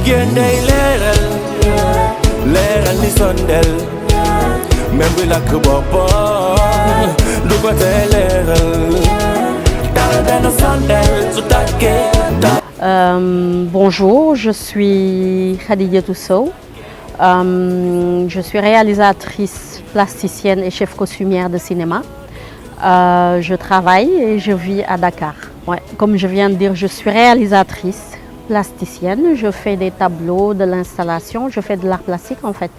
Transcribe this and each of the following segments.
jigéen day leeral leeral ni sondel même bu lakk boppam du ko tee leeral dara benn sondel su tàkkee. Bonjour, je suis Khadijatou Sow. Je suis réalisatrice plasticienne et chef costumière de cinéma. Je travaille et je vis à Dakar. Ouais, comme je viens de dire, je suis réalisatrice plasticienne. Je fais des tableaux, de l'installation, je fais de l'art plastique en fait.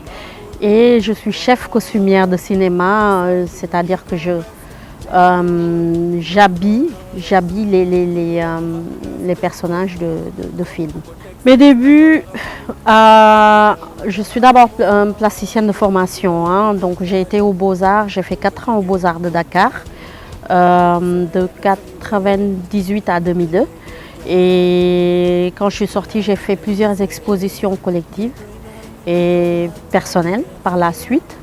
Et je suis chef costumière de cinéma, c'est-à-dire que j'habille les personnages de films. Mes débuts, je suis d'abord plasticienne de formation, hein, donc j'ai été aux Beaux-Arts, j'ai fait 4 ans aux Beaux-Arts de Dakar, de 1998 à 2002. Et quand je suis sortie, j'ai fait plusieurs expositions collectives et personnelles par la suite.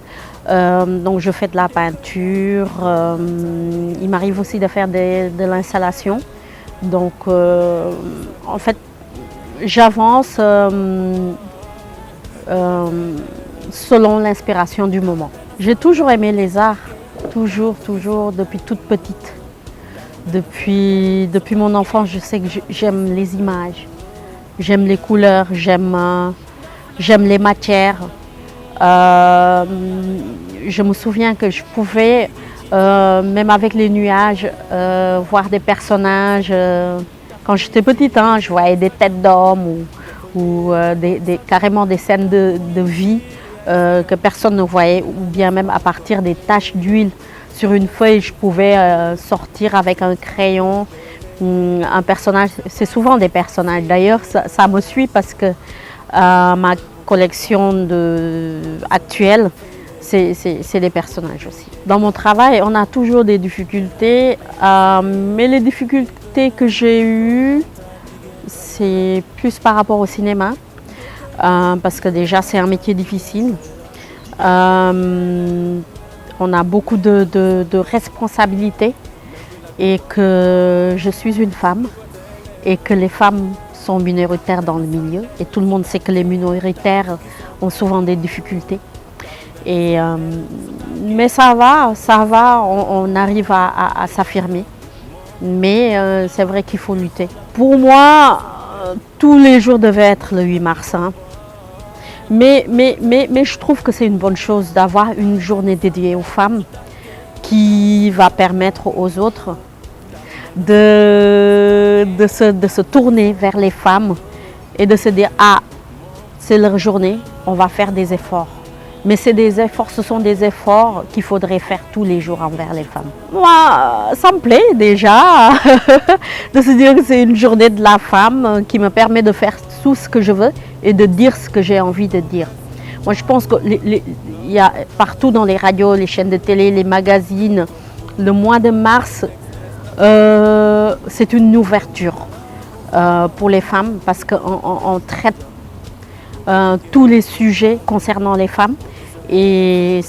Donc je fais de la peinture, il m'arrive aussi de faire de l'installation. Donc en fait, j'avance selon l'inspiration du moment. J'ai toujours aimé les arts, toujours, depuis toute petite. Depuis mon enfance, je sais que j'aime les images, j'aime les couleurs, j'aime les matières. Je me souviens que je pouvais, même avec les nuages, voir des personnages. Quand j'étais petite, hein, je voyais des têtes d'hommes ou carrément des scènes de vie que personne ne voyait, ou bien même à partir des taches d'huile sur une feuille, je pouvais sortir avec un crayon un personnage. C'est souvent des personnages. D'ailleurs, ça me suit parce que ma collection actuelle, c'est des personnages aussi. Dans mon travail, on a toujours des difficultés, mais les difficultés que j'ai eues, c'est plus par rapport au cinéma, parce que déjà c'est un métier difficile. On a beaucoup de responsabilités et que je suis une femme et que les femmes sont minoritaires dans le milieu et tout le monde sait que les minoritaires ont souvent des difficultés. Mais ça va, on arrive à s'affirmer. Mais c'est vrai qu'il faut lutter. Pour moi, tous les jours devaient être le 8 mars. Hein. Mais je trouve que c'est une bonne chose d'avoir une journée dédiée aux femmes qui va permettre aux autres de se tourner vers les femmes et de se dire « Ah, c'est leur journée, on va faire des efforts ». Mais ce sont des efforts qu'il faudrait faire tous les jours envers les femmes. Moi, ça me plaît déjà de se dire que c'est une journée de la femme qui me permet de faire tout ce que je veux et de dire ce que j'ai envie de dire. Moi, je pense qu'il y a partout dans les radios, les chaînes de télé, les magazines, le mois de mars, c'est une ouverture pour les femmes parce qu'on traite tous les sujets concernant les femmes. Et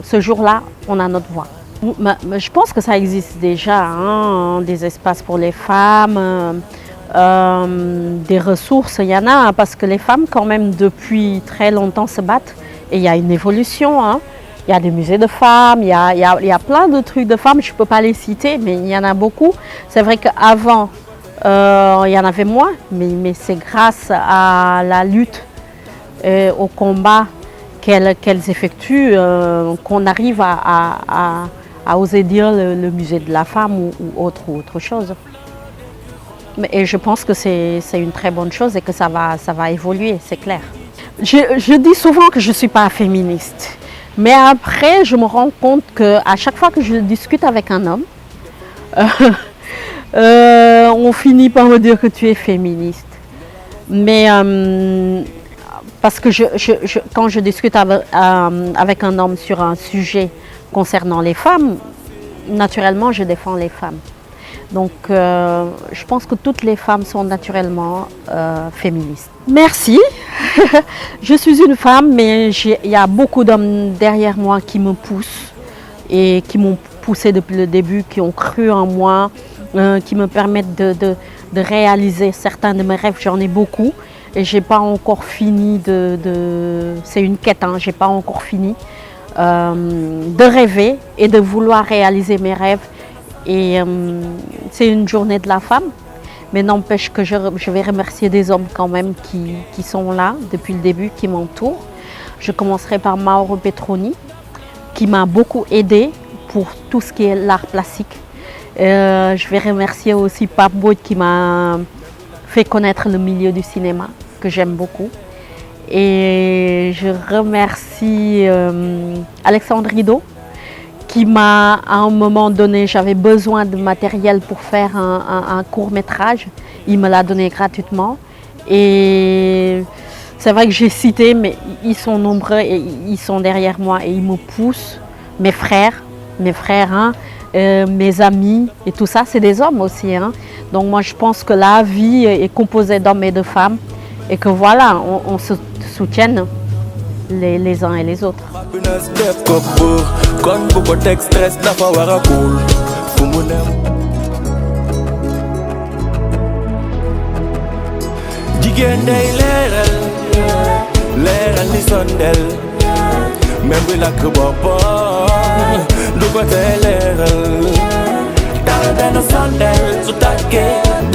ce jour-là, on a notre voix. Je pense que ça existe déjà, hein, des espaces pour les femmes, des ressources, il y en a, parce que les femmes quand même depuis très longtemps se battent et il y a une évolution. Hein. Il y a des musées de femmes, il y a plein de trucs de femmes, je ne peux pas les citer, mais il y en a beaucoup. C'est vrai qu'avant, il y en avait moins, mais c'est grâce à la lutte et au combat qu'elles effectuent, qu'on arrive à oser dire le musée de la femme ou autre chose. Et je pense que c'est une très bonne chose et que ça va évoluer, c'est clair. Je dis souvent que je ne suis pas féministe, mais après je me rends compte qu'à chaque fois que je discute avec un homme, on finit par me dire que tu es féministe. Mais parce que quand je discute avec un homme sur un sujet concernant les femmes, naturellement, je défends les femmes. Donc, je pense que toutes les femmes sont naturellement féministes. Merci. Je suis une femme, mais il y a beaucoup d'hommes derrière moi qui me poussent et qui m'ont poussée depuis le début, qui ont cru en moi, qui me permettent de réaliser certains de mes rêves. J'en ai beaucoup. et j'ai pas encore fini c'est une quête, hein, j'ai pas encore fini de rêver et de vouloir réaliser mes rêves. Et c'est une journée de la femme, mais n'empêche que je vais remercier des hommes quand même qui sont là depuis le début, qui m'entourent. Je commencerai par Mauro Petroni, qui m'a beaucoup aidé pour tout ce qui est l'art plastique. Je vais remercier aussi Pape Mbodj qui m'a fait connaître le milieu du cinéma, que j'aime beaucoup. Et je remercie Alexandre Rideau, qui m'a, à un moment donné, j'avais besoin de matériel pour faire un court-métrage. Il me l'a donné gratuitement. Et c'est vrai que j'ai cité, mais ils sont nombreux et ils sont derrière moi et ils me poussent. Mes frères, hein, mes amis et tout ça, c'est des hommes aussi. Hein. Donc moi, je pense que la vie est composée d'hommes et de femmes et que voilà, on se soutienne les uns et les autres. Jigéen day leeral ni sondel même bu lakk boppam du ko tee leeral taal benn sondel su tàkkee